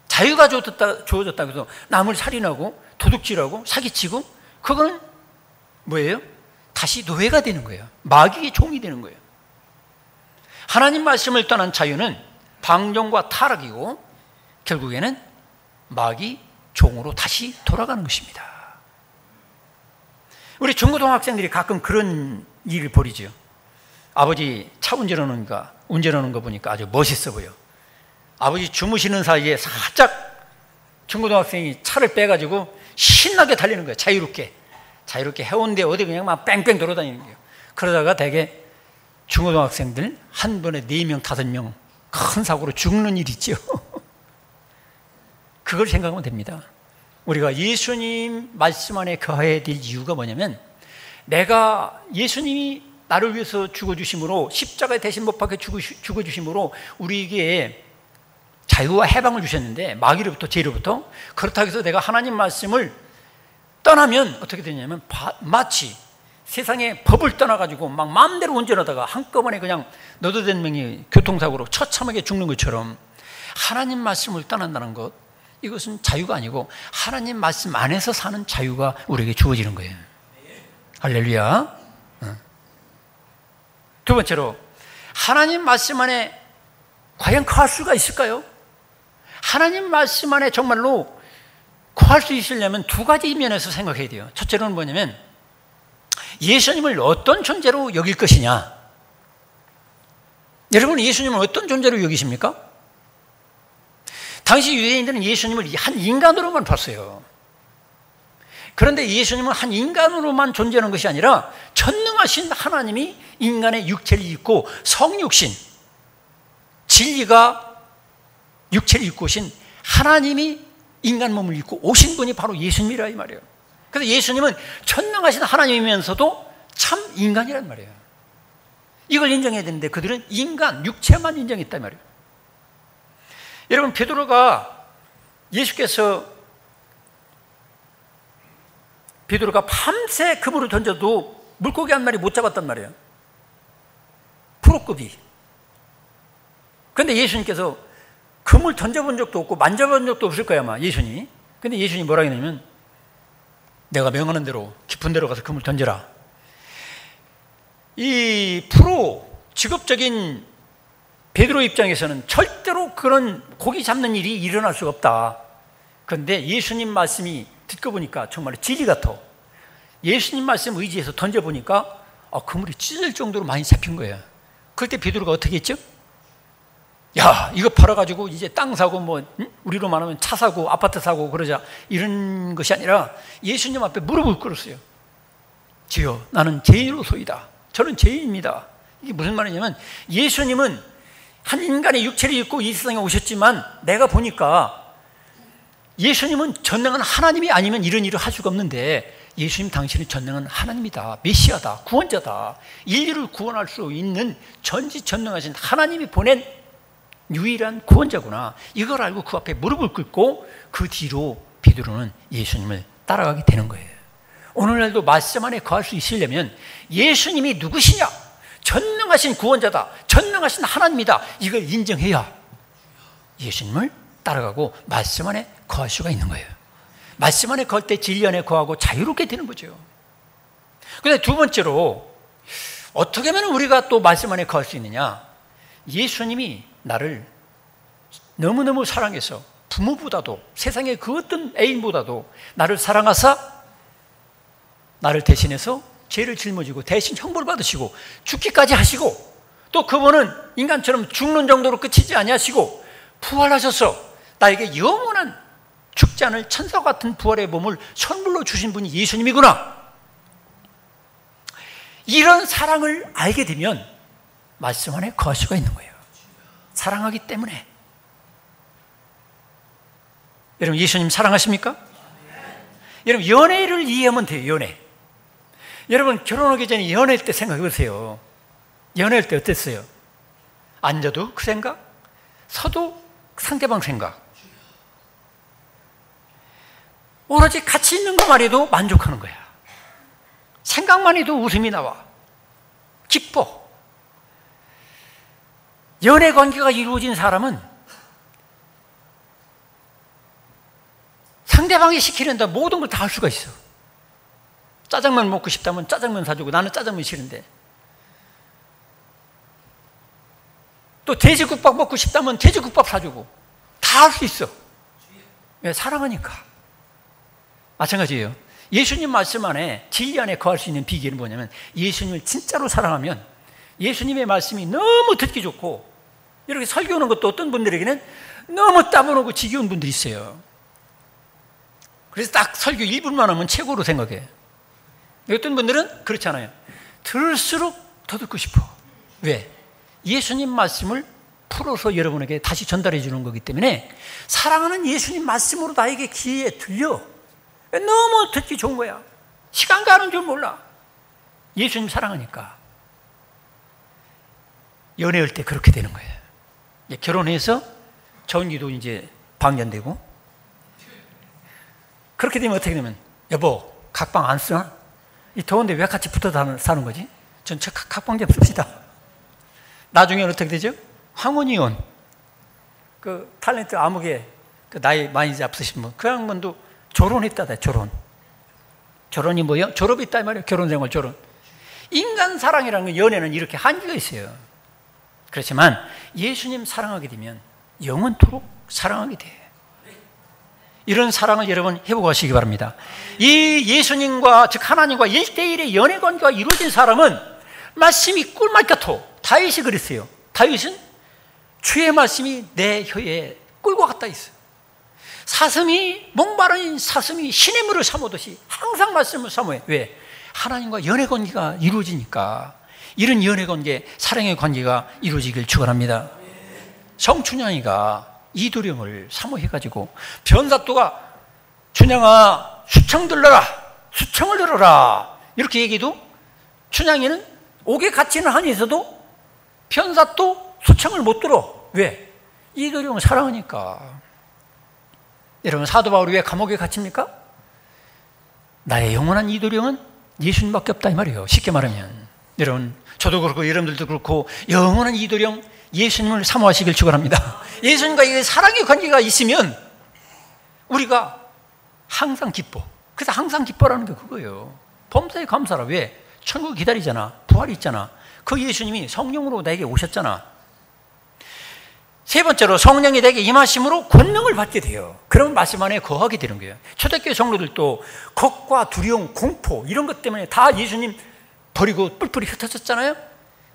자유가 주어졌다고 해서 남을 살인하고 도둑질하고 사기치고, 그거는 뭐예요? 다시 노예가 되는 거예요. 마귀의 종이 되는 거예요. 하나님 말씀을 떠난 자유는 방종과 타락이고 결국에는 마귀 종으로 다시 돌아가는 것입니다. 우리 중고등학생들이 가끔 그런 일을 벌이죠. 아버지 차 운전하는 거 보니까 아주 멋있어 보여. 아버지 주무시는 사이에 살짝 중고등학생이 차를 빼가지고 신나게 달리는 거예요. 자유롭게 해운대 어디 그냥 막 뺑뺑 돌아다니는 거예요. 그러다가 대개 중고등학생들 한 번에 4명, 5명 큰 사고로 죽는 일이 있죠. 그걸 생각하면 됩니다. 우리가 예수님 말씀 안에 거해야 될 이유가 뭐냐면, 내가 예수님이 나를 위해서 죽어주심으로, 십자가에 대신 못 박혀 죽어주심으로 우리에게 자유와 해방을 주셨는데, 마귀로부터, 죄로부터. 그렇다고 해서 내가 하나님 말씀을 떠나면 어떻게 되냐면, 마치 세상의 법을 떠나가지고 막 마음대로 운전하다가 한꺼번에 그냥 너도된 명이 교통사고로 처참하게 죽는 것처럼, 하나님 말씀을 떠난다는 것, 이것은 자유가 아니고 하나님 말씀 안에서 사는 자유가 우리에게 주어지는 거예요. 할렐루야. 두 번째로, 하나님 말씀 안에 과연 거할 수가 있을까요? 하나님 말씀 안에 정말로 거할 수 있으려면 두 가지 면에서 생각해야 돼요. 첫째로는 뭐냐면, 예수님을 어떤 존재로 여길 것이냐. 여러분, 예수님을 어떤 존재로 여기십니까? 당시 유대인들은 예수님을 한 인간으로만 봤어요. 그런데 예수님은 한 인간으로만 존재하는 것이 아니라 전능하신 하나님이 인간의 육체를 입고 성육신, 진리가 육체를 입고 오신 하나님이 인간 몸을 입고 오신 분이 바로 예수님이라 이 말이에요. 그래서 예수님은 전능하신 하나님이면서도 참 인간이란 말이에요. 이걸 인정해야 되는데 그들은 인간, 육체만 인정했단 말이에요. 여러분, 베드로가 밤새 그물을 던져도 물고기 한 마리 못 잡았단 말이에요. 프로급이. 그런데 예수님께서 그물 던져본 적도 없고 만져본 적도 없을 거야 아마, 예수님이. 근데 예수님이 뭐라 했냐면, 내가 명하는 대로 깊은 데로 가서 그물 던져라. 이 프로 직업적인 베드로 입장에서는 절대로 그런 고기 잡는 일이 일어날 수가 없다. 그런데 예수님 말씀이 듣고 보니까 정말 진리 같아. 예수님 말씀 의지해서 던져보니까 그물이 찢을 정도로 많이 잡힌 거예요. 그럴 때 베드로가 어떻게 했죠? 야, 이거 팔아가지고 이제 땅 사고 우리로 말하면 차 사고 아파트 사고 그러자, 이런 것이 아니라 예수님 앞에 무릎을 꿇었어요. 주여, 나는 죄인으로소이다. 저는 죄인입니다. 이게 무슨 말이냐면, 예수님은 한 인간의 육체를 입고 이 세상에 오셨지만 내가 보니까 예수님은 전능한 하나님이 아니면 이런 일을 할 수가 없는데, 예수님 당신은 전능한 하나님이다, 메시아다, 구원자다, 인류를 구원할 수 있는 전지전능하신 하나님이 보낸 유일한 구원자구나. 이걸 알고 그 앞에 무릎을 꿇고 그 뒤로 베드로는 예수님을 따라가게 되는 거예요. 오늘날도 말씀 안에 거할 수 있으려면 예수님이 누구시냐, 전능하신 구원자다, 전능하신 하나님이다, 이걸 인정해야 예수님을 따라가고 말씀 안에 거할 수가 있는 거예요. 말씀 안에 거할 때 진리 안에 거하고 자유롭게 되는 거죠. 그런데 두 번째로 어떻게 하면 우리가 또 말씀 안에 거할 수 있느냐? 예수님이 나를 너무너무 사랑해서 부모보다도 세상의 그 어떤 애인보다도 나를 사랑하사 나를 대신해서 죄를 짊어지고 대신 형벌 받으시고 죽기까지 하시고, 또 그분은 인간처럼 죽는 정도로 끝이지 아니하시고 부활하셔서 나에게 영원한 죽지 않을 천사와 같은 부활의 몸을 선물로 주신 분이 예수님이구나. 이런 사랑을 알게 되면 말씀 안에 거할 수가 있는 거예요. 사랑하기 때문에. 여러분, 예수님 사랑하십니까? 여러분, 연애를 이해하면 돼요. 연애. 여러분, 결혼하기 전에 연애할 때 생각해 보세요. 연애할 때 어땠어요? 앉아도 그 생각, 서도 상대방 생각. 오로지 같이 있는 것만 해도 만족하는 거야. 생각만 해도 웃음이 나와. 기뻐. 연애 관계가 이루어진 사람은 상대방이 시키는 데 모든 걸 다 할 수가 있어. 짜장면 먹고 싶다면 짜장면 사주고, 나는 짜장면 싫은데. 또 돼지국밥 먹고 싶다면 돼지국밥 사주고, 다 할 수 있어. 왜? 사랑하니까. 마찬가지예요. 예수님 말씀 안에, 진리 안에 거할 수 있는 비결은 뭐냐면, 예수님을 진짜로 사랑하면 예수님의 말씀이 너무 듣기 좋고, 이렇게 설교하는 것도 어떤 분들에게는 너무 따분하고 지겨운 분들이 있어요. 그래서 딱 설교 1분만 하면 최고로 생각해. 어떤 분들은 그렇잖아요. 들을수록 더 듣고 싶어. 왜? 예수님 말씀을 풀어서 여러분에게 다시 전달해 주는 거기 때문에, 사랑하는 예수님 말씀으로 나에게 귀에 들려. 너무 듣기 좋은 거야. 시간 가는 줄 몰라. 예수님 사랑하니까. 연애할 때 그렇게 되는 거예요. 결혼해서 전기도 이제 방전되고, 그렇게 되면 어떻게 되면, 여보, 각방 안 쓰나? 이 더운데 왜 같이 붙어 사는 거지? 전 각방 좀 씁시다. 나중에는 어떻게 되죠? 황혼이혼. 그 탤런트 아무개, 그 나이 많이 앞서신 분, 그 양반도 결혼했다다, 결혼. 결혼이 뭐예요? 졸업이 있다, 이 말이에요. 결혼 생활, 결혼. 인간 사랑이라는 건, 연애는 이렇게 한계가 있어요. 그렇지만 예수님 사랑하게 되면 영원토록 사랑하게 돼. 이런 사랑을 여러분 해보고 가시기 바랍니다. 이 예수님과, 즉 하나님과 1대1의 연애 관계가 이루어진 사람은 말씀이 꿀맛 같아. 다윗이 그랬어요. 다윗은 주의 말씀이 내 혀에 꿀과 같다 있어요. 사슴이, 목마른 사슴이 신의 물을 삼오듯이 항상 말씀을 삼어요. 왜? 하나님과 연애 관계가 이루어지니까. 이런 연애 관계, 사랑의 관계가 이루어지길 축원합니다. 성춘향이가 이도령을 사모해가지고, 변사또가 춘향아 수청 들러라, 수청을 들어라, 이렇게 얘기해도 춘향이는 옥에 갇히는 한이 있어도 변사또 수청을 못 들어. 왜? 이도령을 사랑하니까. 여러분, 사도 바울이 왜 감옥에 갇힙니까? 나의 영원한 이도령은 예수님밖에 없다, 이 말이에요. 쉽게 말하면. 여러분, 저도 그렇고 여러분들도 그렇고 영원한 이도령 예수님을 사모하시길 축원합니다. 예수님과 이 사랑의 관계가 있으면 우리가 항상 기뻐. 그래서 항상 기뻐라는 게 그거예요. 범사에 감사라. 왜? 천국 기다리잖아. 부활이 있잖아. 그 예수님이 성령으로 내게 오셨잖아. 세 번째로, 성령이 내게 임하심으로 권능을 받게 돼요. 그러면 말씀 안에 거하게 되는 거예요. 초대교회 성도들도 겁과 두려움, 공포 이런 것 때문에 다 예수님 버리고 뿔뿔이 흩어졌잖아요.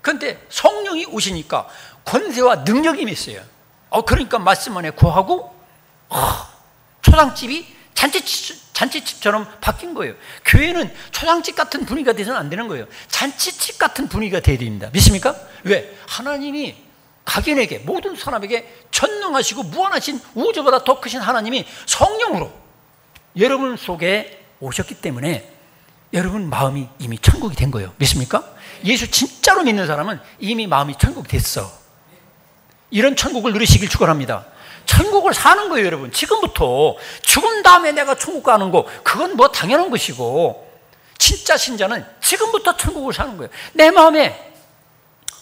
그런데 성령이 오시니까 권세와 능력이 있어요. 그러니까 말씀 안에 거하고, 초상집이 잔치집처럼 바뀐 거예요. 교회는 초상집 같은 분위기가 되서는 안 되는 거예요. 잔치집 같은 분위기가 되어야 됩니다. 믿습니까? 왜? 하나님이 각인에게, 모든 사람에게 전능하시고 무한하신, 우주보다 더 크신 하나님이 성령으로 여러분 속에 오셨기 때문에 여러분 마음이 이미 천국이 된 거예요. 믿습니까? 예수 진짜로 믿는 사람은 이미 마음이 천국이 됐어. 이런 천국을 누리시길 축원합니다. 천국을 사는 거예요, 여러분. 지금부터. 죽은 다음에 내가 천국 가는 거, 그건 뭐 당연한 것이고, 진짜 신자는 지금부터 천국을 사는 거예요. 내 마음에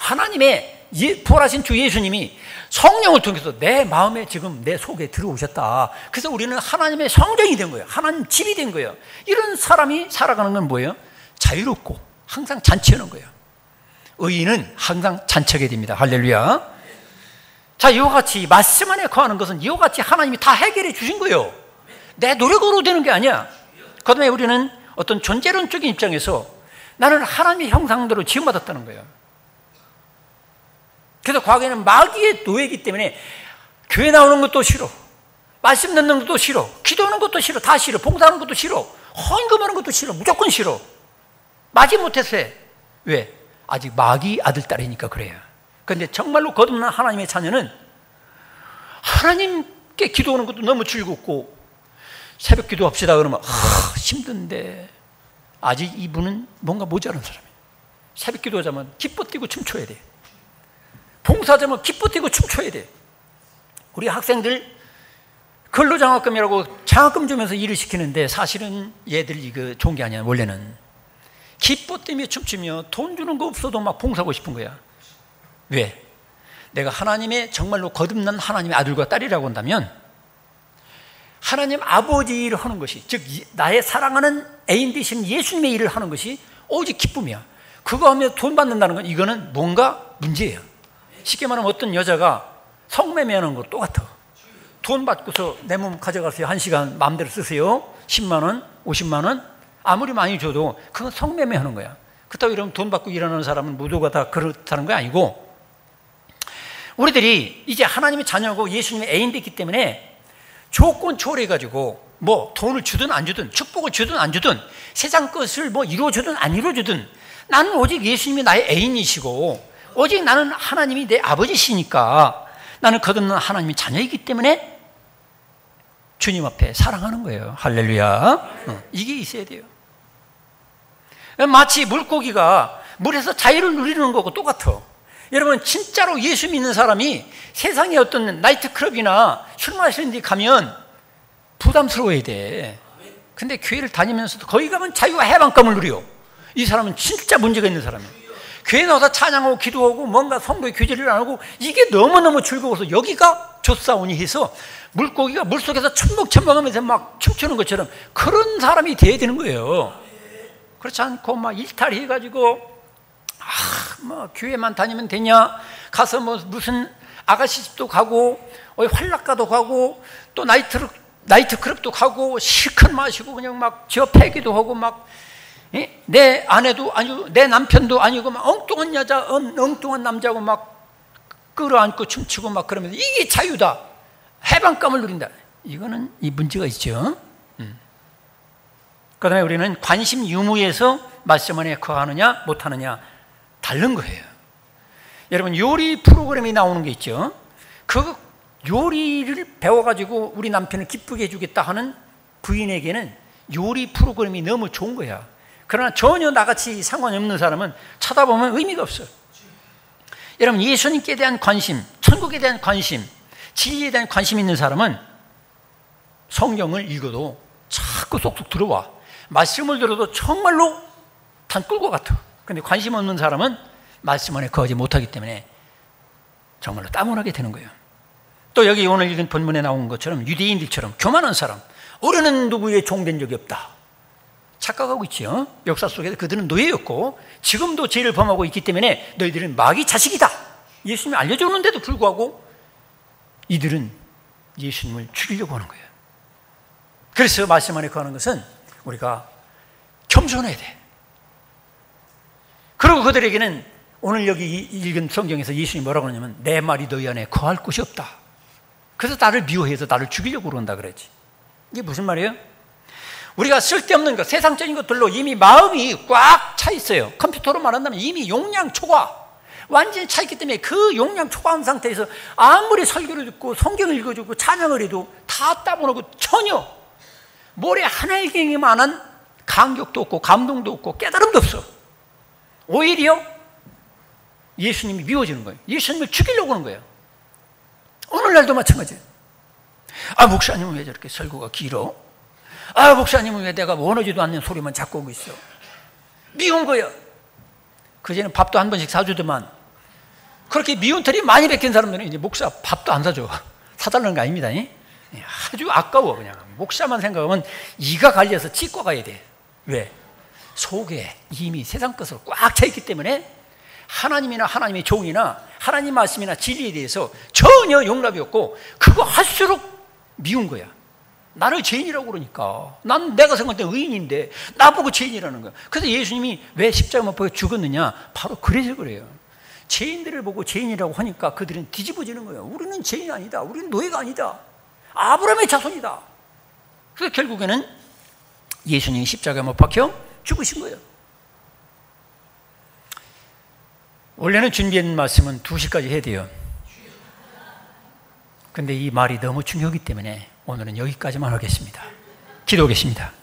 하나님의 부활하신 주 예수님이 성령을 통해서 내 마음에 지금 내 속에 들어오셨다. 그래서 우리는 하나님의 성전이 된 거예요. 하나님 집이 된 거예요. 이런 사람이 살아가는 건 뭐예요? 자유롭고 항상 잔치하는 거예요. 의인은 항상 잔치하게 됩니다. 할렐루야. 자, 이와 같이 말씀 안에 거하는 것은 이와 같이 하나님이 다 해결해 주신 거예요. 내 노력으로 되는 게 아니야. 그 다음에 우리는 어떤 존재론적인 입장에서 나는 하나님의 형상대로 지음받았다는 거예요. 그래서 과거에는 마귀의 노예이기 때문에 교회 나오는 것도 싫어, 말씀 듣는 것도 싫어, 기도하는 것도 싫어, 다 싫어, 봉사하는 것도 싫어, 헌금하는 것도 싫어, 무조건 싫어. 마지 못해서 해. 왜? 아직 마귀 아들 딸이니까 그래요. 그런데 정말로 거듭난 하나님의 자녀는 하나님께 기도하는 것도 너무 즐겁고, 새벽 기도합시다 그러면 힘든데 아직 이분은 뭔가 모자란 사람이에요. 새벽 기도하자면 기뻐 뛰고 춤춰야 돼. 봉사하자면 기뻐 뛰고 춤춰야 돼. 우리 학생들 근로장학금이라고 장학금 주면서 일을 시키는데 사실은 얘들 이거 좋은 게 아니야. 원래는 기뻐 뛰며 춤추며 돈 주는 거 없어도 막 봉사하고 싶은 거야. 왜? 내가 하나님의 정말로 거듭난 하나님의 아들과 딸이라고 한다면 하나님 아버지 일을 하는 것이, 즉 나의 사랑하는 애인 되신 예수님의 일을 하는 것이 오직 기쁨이야. 그거 하면 돈 받는다는 건 이거는 뭔가 문제예요. 쉽게 말하면 어떤 여자가 성매매하는 거 똑같아. 돈 받고서 내 몸 가져가세요, 1시간 마음대로 쓰세요, 10만 원, 50만 원 아무리 많이 줘도 그건 성매매하는 거야. 그렇다고 이러면 돈 받고 일하는 사람은 모두가 다 그렇다는 거 아니고, 우리들이 이제 하나님의 자녀고 예수님의 애인 됐기 때문에 조건 초월해가지고 뭐 돈을 주든 안 주든, 축복을 주든 안 주든, 세상 것을 뭐 이루어주든 안 이루어주든 나는 오직 예수님이 나의 애인이시고 오직 나는 하나님이 내 아버지시니까 나는 거듭난 하나님의 자녀이기 때문에 주님 앞에 사랑하는 거예요. 할렐루야. 이게 있어야 돼요. 마치 물고기가 물에서 자유를 누리는 거고 똑같아. 여러분, 진짜로 예수 믿는 사람이 세상에 어떤 나이트클럽이나 술 마시는 데 가면 부담스러워야 돼. 근데 교회를 다니면서도 거기 가면 자유와 해방감을 누려. 이 사람은 진짜 문제가 있는 사람이에요. 교회 나와서 찬양하고 기도하고 뭔가 성도의 교제를 안 하고 이게 너무너무 즐거워서 여기가 좋사오니 해서 물고기가 물속에서 첨벙첨벙하면서 막 춤추는 것처럼 그런 사람이 돼야 되는 거예요. 그렇지 않고 막 일탈해가지고 뭐 교회만 다니면 되냐, 가서 뭐 무슨 아가씨 집도 가고 활락가도 가고 또 나이트클럽도 가고 실컷 마시고 그냥 막 저 패기도 하고 막 내 아내도 아니고 내 남편도 아니고 막 엉뚱한 여자, 엉뚱한 남자하고 막 끌어안고 춤추고 막 그러면서 이게 자유다, 해방감을 누린다. 이거는 이 문제가 있죠. 그 다음에 우리는 관심 유무에서 말씀 안에 거하느냐 못하느냐 다른 거예요. 여러분, 요리 프로그램이 나오는 게 있죠. 그 요리를 배워가지고 우리 남편을 기쁘게 해주겠다 하는 부인에게는 요리 프로그램이 너무 좋은 거야. 그러나 전혀 나같이 상관이 없는 사람은 쳐다보면 의미가 없어요. 여러분, 예수님께 대한 관심, 천국에 대한 관심, 진리에 대한 관심 있는 사람은 성경을 읽어도 자꾸 쏙쏙 들어와. 말씀을 들어도 정말로 단 꿀과 같아. 근데 관심 없는 사람은 말씀 안에 거하지 못하기 때문에 정말로 따분하게 되는 거예요. 또 여기 오늘 읽은 본문에 나온 것처럼 유대인들처럼 교만한 사람, 우리는 누구의 종된 적이 없다 착각하고 있죠. 역사 속에서 그들은 노예였고 지금도 죄를 범하고 있기 때문에 너희들은 마귀 자식이다 예수님이 알려주는데도 불구하고 이들은 예수님을 죽이려고 하는 거예요. 그래서 말씀 안에 거하는 것은 우리가 겸손해야 돼. 그리고 그들에게는 오늘 여기 읽은 성경에서 예수님이 뭐라고 하냐면 내 말이 너희 안에 거할 곳이 없다. 그래서 나를 미워해서 나를 죽이려고 그런다 그랬지. 이게 무슨 말이에요? 우리가 쓸데없는 것, 세상적인 것들로 이미 마음이 꽉 차 있어요. 컴퓨터로 말한다면 이미 용량 초과, 완전히 차 있기 때문에 그 용량 초과한 상태에서 아무리 설교를 듣고 성경을 읽어주고 찬양을 해도 다 따분하고 전혀 모래 하나에게만한 감격도 없고 감동도 없고 깨달음도 없어. 오히려 예수님이 미워지는 거예요. 예수님을 죽이려고 하는 거예요. 오늘날도 마찬가지예요. 목사님은 왜 저렇게 설교가 길어? 목사님은 왜 내가 원하지도 않는 소리만 자꾸 하고 있어? 미운 거예요. 그전에는 밥도 한 번씩 사주더만 그렇게 미운털이 많이 박힌 사람들은 이제 목사 밥도 안 사줘. 사달라는 거 아닙니다. 아주 아까워. 그냥 목사만 생각하면 이가 갈려서 치과 가야 돼. 왜? 속에 이미 세상 것으로 꽉 차 있기 때문에 하나님이나 하나님의 종이나 하나님 말씀이나 진리에 대해서 전혀 용납이 없고, 그거 할수록 미운 거야. 나를 죄인이라고 그러니까. 난 내가 생각할 때 의인인데 나보고 죄인이라는 거야. 그래서 예수님이 왜 십자가 못 박혀 죽었느냐? 바로 그래서 그래요. 죄인들을 보고 죄인이라고 하니까 그들은 뒤집어지는 거예요. 우리는 죄인이 아니다. 우리는 노예가 아니다. 아브라함의 자손이다. 그래서 결국에는 예수님이 십자가에 못 박혀 죽으신 거예요. 원래는 준비한 말씀은 2시까지 해야 돼요. 근데 이 말이 너무 중요하기 때문에 오늘은 여기까지만 하겠습니다. 기도하겠습니다.